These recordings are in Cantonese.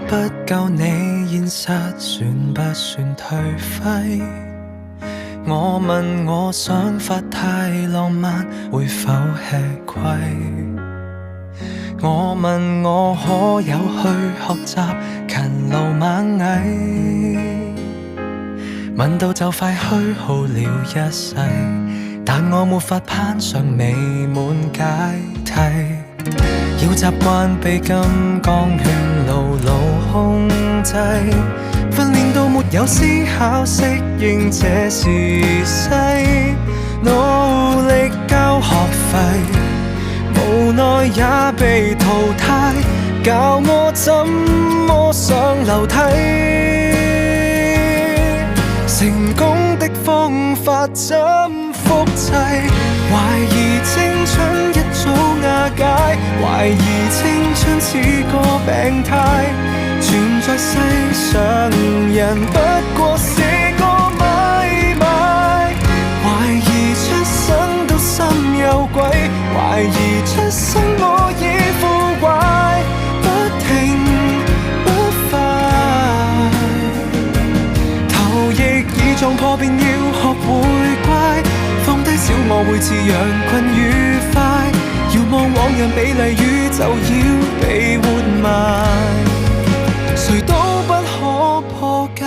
不夠你現實算不算頹廢？我問我想法太浪漫會否吃虧？我問我可有去學習勤勞螞蟻？問到就快虛耗了一世，但我沒法攀上美滿階梯。要習慣被金剛圈牢牢控制，訓練到沒有思考，適應這時勢，努力交學費，無奈也被淘汰，教我怎麼上樓梯。成功的方法怎複製？懷疑青春一早瓦解，懷疑青春似個病態，存在世上人不過是個買賣，懷疑出生到心有鬼，懷疑出生我已腐壞，不停不快，頭亦已撞破便要學會乖，放低小我會似羊群愉快，遙望往日美麗宇宙要被活埋，誰都不可破解。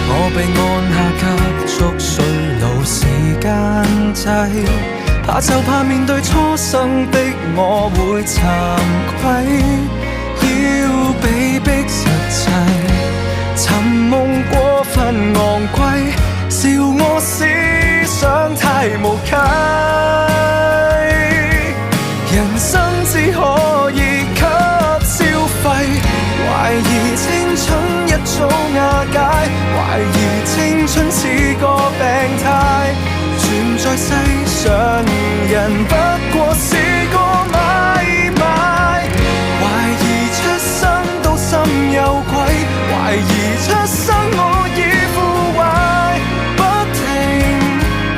我被按下急速衰老時間掣，怕就怕面對初生的我會慚愧，要被逼實際，尋夢過分昂貴，笑我思想太無稽，人生只可以給消費，懷疑青春一早瓦解，懷疑青春似個病態，存在世上人不過是個買賣，懷疑出生到心有鬼，懷疑出生我已腐壞，不停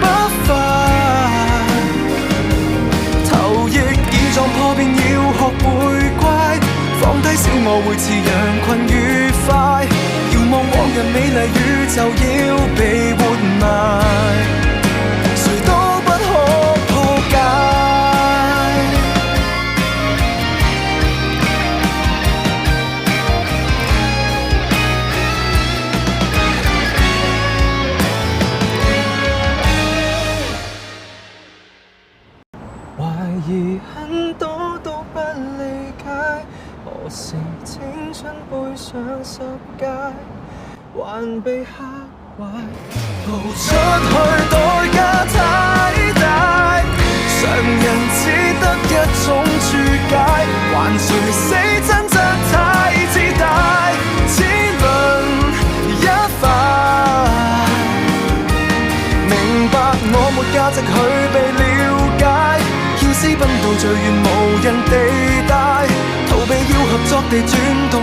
不快，頭亦已撞破便要學會乖，放低小我會似羊群愉快，遙望往日美麗宇宙要被活埋，誰都不可破解。懷疑很多都不理解，何時青春背上十屆，還被嚇壞，逃出去代價太大，常人只得一種注解，還誰死真則太自大，只論一塊，明白我沒價值去被了解，要私奔到最遠無人地帶，逃避要合作地轉動